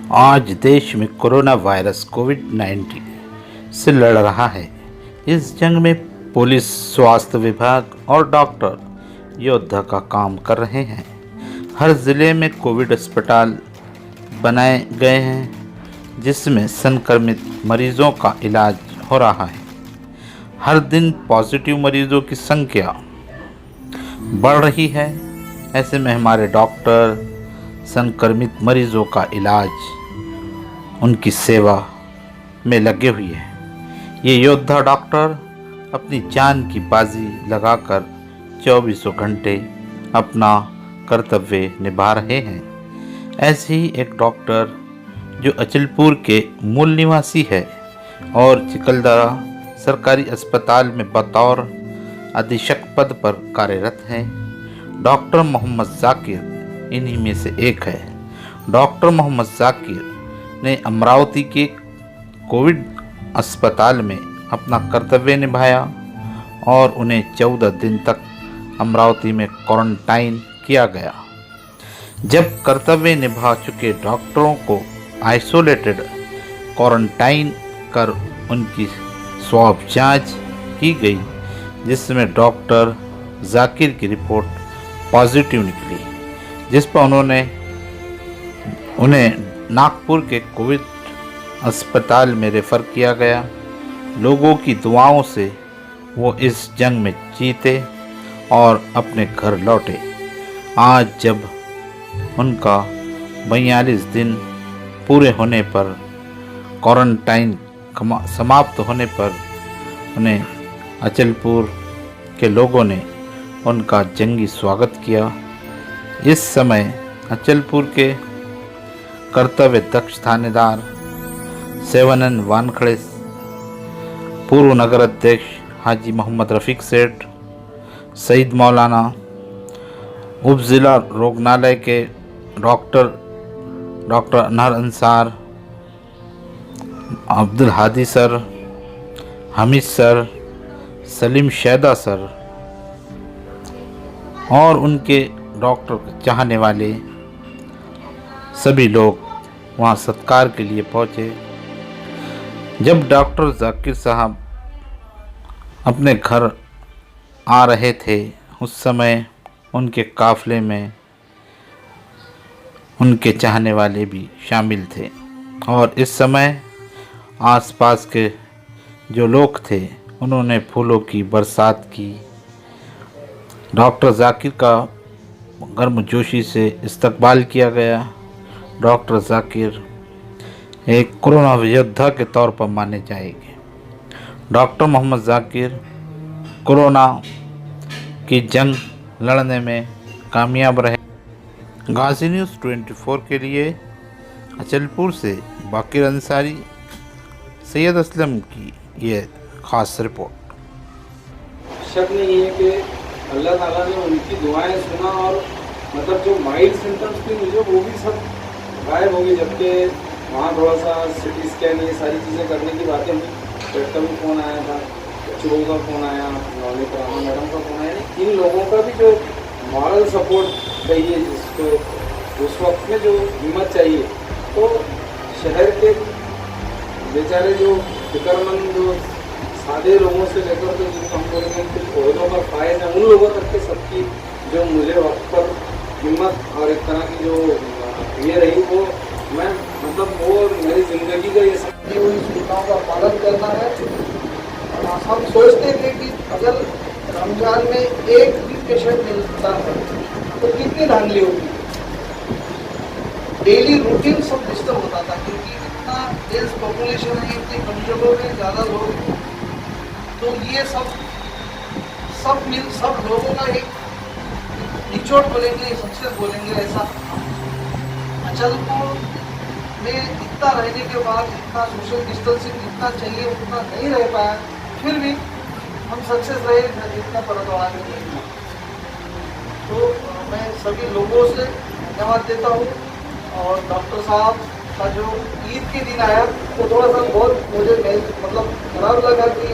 आज देश में कोरोना वायरस कोविड-19 से लड़ रहा है। इस जंग में पुलिस, स्वास्थ्य विभाग और डॉक्टर योद्धा का काम कर रहे हैं। हर जिले में कोविड अस्पताल बनाए गए हैं जिसमें संक्रमित मरीजों का इलाज हो रहा है। हर दिन पॉजिटिव मरीजों की संख्या बढ़ रही है। ऐसे में हमारे डॉक्टर संक्रमित मरीजों का इलाज, उनकी सेवा में लगे हुए हैं। ये योद्धा डॉक्टर अपनी जान की बाजी लगाकर 24 घंटे अपना कर्तव्य निभा रहे हैं। ऐसे ही एक डॉक्टर जो अचलपुर के मूल निवासी है और चिकलदरा सरकारी अस्पताल में बतौर अधीक्षक पद पर कार्यरत हैं, डॉक्टर मोहम्मद जाकिर इन्हीं में से एक है। डॉक्टर मोहम्मद जाकिर ने अमरावती के कोविड अस्पताल में अपना कर्तव्य निभाया और उन्हें 14 दिन तक अमरावती में क्वारंटाइन किया गया। जब कर्तव्य निभा चुके डॉक्टरों को आइसोलेटेड क्वारंटाइन कर उनकी स्वाब जांच की गई, जिसमें डॉक्टर जाकिर की रिपोर्ट पॉजिटिव निकली, जिस पर उन्हें नागपुर के कोविड अस्पताल में रेफ़र किया गया। लोगों की दुआओं से वो इस जंग में जीते और अपने घर लौटे। आज जब उनका 42 दिन पूरे होने पर, क्वारंटाइन समाप्त होने पर, उन्हें अचलपुर के लोगों ने उनका जंगी स्वागत किया। इस समय अचलपुर के कर्तव्य दक्ष थानेदार सेवानंद वानखड़े, पूर्व नगर अध्यक्ष हाजी मोहम्मद रफ़ीक सेठ, सईद मौलाना, उप ज़िला रोगनालय के doctor Anhar Ansar, Abdul Hadi sir, Hamid sir, Salim Shaida sir और उनके डॉक्टर चाहने वाले सभी लोग वहाँ सत्कार के लिए पहुँचे। जब डॉक्टर जाकिर साहब अपने घर आ रहे थे, उस समय उनके काफ़िले में उनके चाहने वाले भी शामिल थे और इस समय आसपास के जो लोग थे उन्होंने फूलों की बरसात की। डॉक्टर जाकिर का गर्मजोशी से इस्तकबाल किया गया। डॉक्टर जाकिर एक कोरोना योद्धा के तौर पर माने जाएंगे। डॉक्टर मोहम्मद जाकिर कोरोना की जंग लड़ने में कामयाब रहे। गाज़ी न्यूज़ 24 के लिए अचलपुर से बाकिर अंसारी, सैयद असलम की ये ख़ास रिपोर्ट। शक नहीं है कि अल्लाह ताला ने उनकी दुआएं सुना और मतलब जो माइल्ड सिम्टम्स थी मुझे वो भी सब गायब हो गई। जबकि वहाँ थोड़ा सा सिटी स्कैन, ये सारी चीज़ें करने की बातें हुई। डॉक्टर का फ़ोन आया था, बच्चों का फ़ोन आया, नौनी परामा मैडम का फ़ोन आया। इन लोगों का भी जो मॉरल सपोर्ट चाहिए, जिसको उस वक्त में जो हिम्मत चाहिए, तो शहर के बेचारे जो फिक्रमंद, जो सादे लोगों से लेकर तो जिनको हम बोलेंगे कुछ ओहदों पर फायद है, उन लोगों तक के सबकी जो मुझे वक्त पर हिम्मत और एक तरह की जो ये रही, वो मैं मतलब वो मेरी ज़िंदगी का ये सब उन सूचनाओं का पालन करना है। हम सोचते थे कि अगर रमज़ान में एक भी पेशेंट मिलता है तो कितनी धांधली होती। डेली रूटीन सब डिस्टर्ब होता था क्योंकि इतना डेंस पॉपुलेशन है, इतनी कम जगहों में ज़्यादा लोग, तो ये सब लोगों का एक निचोड़ बोलेंगे, सक्सेस बोलेंगे। ऐसा अचलपुर में इतना रहने के बाद, इतना सोशल डिस्टेंसिंग जितना चाहिए उतना नहीं रह पाया, फिर भी हम सक्सेस रहे, इतना परतवार नहीं हुआ। तो मैं सभी लोगों से धन्यवाद देता हूँ। और डॉक्टर साहब का जो ईद के दिन आया तो थोड़ा सा बहुत मुझे मतलब खराब लगा कि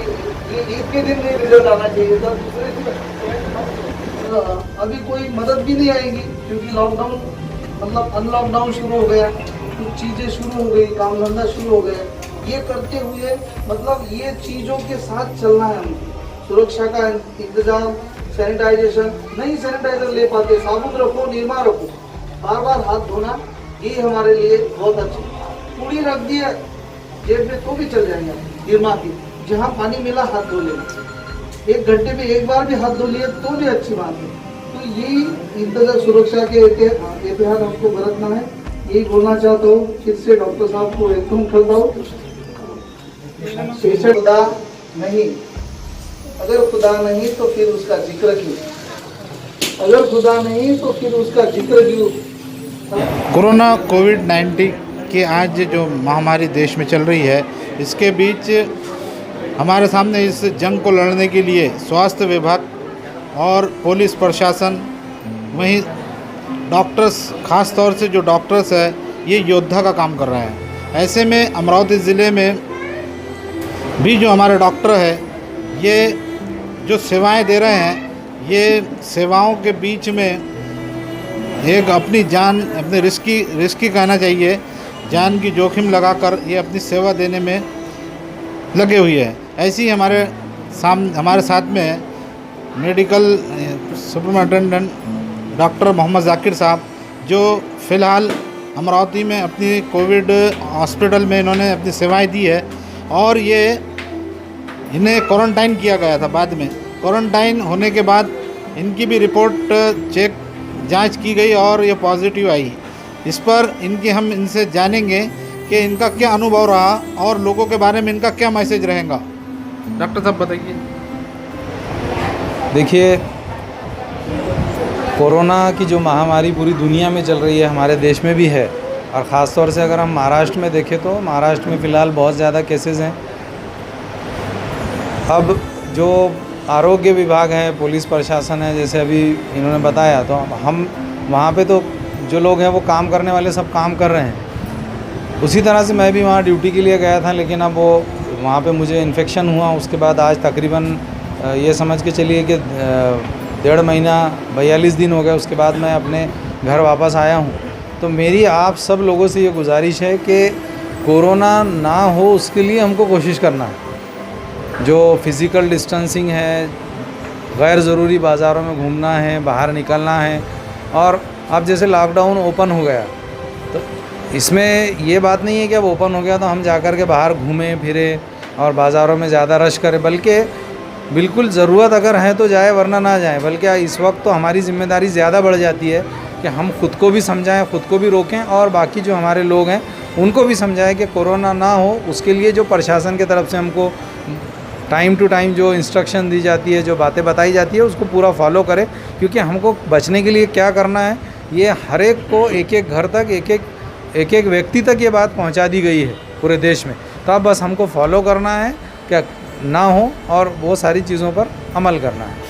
ईद के दिन नहीं रिजल्ट आना चाहिए था, दूसरे दिन अभी कोई मदद भी नहीं आएगी क्योंकि लॉकडाउन मतलब अनलॉकडाउन शुरू हो गया। कुछ चीज़ें शुरू हो गई, काम धंधा शुरू हो गए। ये करते हुए मतलब ये चीज़ों के साथ चलना है हमको। सुरक्षा का इंतजाम, सैनिटाइजेशन, नहीं सैनिटाइजर ले पाते, साबुन रखो, निरमा रखो, बार बार हाथ धोना, ये हमारे लिए बहुत अच्छी। पूरी रख दिया जेब में तो भी चल जाएंगे, निरमा की जहाँ पानी मिला हाथ धो लेना, 1 घंटे में 1 बार भी हाथ धो लिए तो भी अच्छी बात है। तो यही इंतजार सुरक्षा के एहतियात हमको बरतना है, यही बोलना चाहता हूँ। फिर से डॉक्टर साहब को एकदम करता हूँ, पेशेंट खुदा नहीं, अगर खुदा नहीं तो फिर उसका जिक्र क्यों, अगर खुदा नहीं तो फिर उसका जिक्र क्यों। कोरोना कोविड-19 की आज जो महामारी देश में चल रही है, इसके बीच हमारे सामने इस जंग को लड़ने के लिए स्वास्थ्य विभाग और पुलिस प्रशासन, वहीं डॉक्टर्स, ख़ास तौर से जो डॉक्टर्स है, ये योद्धा का काम कर रहे हैं। ऐसे में अमरावती ज़िले में भी जो हमारे डॉक्टर है, ये जो सेवाएं दे रहे हैं, ये सेवाओं के बीच में एक अपनी जान, अपने रिस्की कहना चाहिए, जान की जोखिम लगाकर ये अपनी सेवा देने में लगे हुए हैं। ऐसे ही हमारे साथ में medical superintendent doctor Mohammad Zakir साहब, जो फ़िलहाल अमरावती में अपनी कोविड हॉस्पिटल में इन्होंने अपनी सेवाएं दी है, और ये इन्हें क्वारंटाइन किया गया था। बाद में क्वारंटाइन होने के बाद इनकी भी रिपोर्ट जांच की गई और ये पॉजिटिव आई। इस पर हम इनसे जानेंगे कि इनका क्या अनुभव रहा और लोगों के बारे में इनका क्या मैसेज रहेगा। डॉक्टर साहब बताइए। देखिए, कोरोना की जो महामारी पूरी दुनिया में चल रही है, हमारे देश में भी है, और ख़ास तौर से अगर हम महाराष्ट्र में देखें तो महाराष्ट्र में फ़िलहाल बहुत ज़्यादा केसेस हैं। अब जो आरोग्य विभाग है, पुलिस प्रशासन है, जैसे अभी इन्होंने बताया, तो हम वहाँ पे तो जो लोग हैं वो काम करने वाले सब काम कर रहे हैं। उसी तरह से मैं भी वहाँ ड्यूटी के लिए गया था, लेकिन अब वो वहाँ पे मुझे इन्फेक्शन हुआ। उसके बाद आज तकरीबन ये समझ के चलिए कि 1.5 महीना 42 दिन हो गए, उसके बाद मैं अपने घर वापस आया हूँ। तो मेरी आप सब लोगों से ये गुजारिश है कि कोरोना ना हो उसके लिए हमको कोशिश करना है। जो फिज़िकल डिस्टेंसिंग है, गैर ज़रूरी बाज़ारों में घूमना है, बाहर निकलना है, और अब जैसे लॉकडाउन ओपन हो गया, तो इसमें ये बात नहीं है कि अब ओपन हो गया तो हम जाकर के बाहर घूमें फिरें और बाज़ारों में ज़्यादा रश करें, बल्कि बिल्कुल ज़रूरत अगर है तो जाए, वरना ना जाए। बल्कि इस वक्त तो हमारी ज़िम्मेदारी ज़्यादा बढ़ जाती है कि हम खुद को भी समझाएं, खुद को भी रोकें, और बाकी जो हमारे लोग हैं उनको भी समझाएं कि कोरोना ना हो। उसके लिए जो प्रशासन की तरफ से हमको टाइम टू टाइम जो इंस्ट्रक्शन दी जाती है, जो बातें बताई जाती है, उसको पूरा फॉलो करें। क्योंकि हमको बचने के लिए क्या करना है, ये हर एक को, एक एक घर तक, एक एक व्यक्ति तक ये बात पहुंचा दी गई है पूरे देश में। तो अब बस हमको फॉलो करना है, क्या ना हो, और वो सारी चीज़ों पर अमल करना है।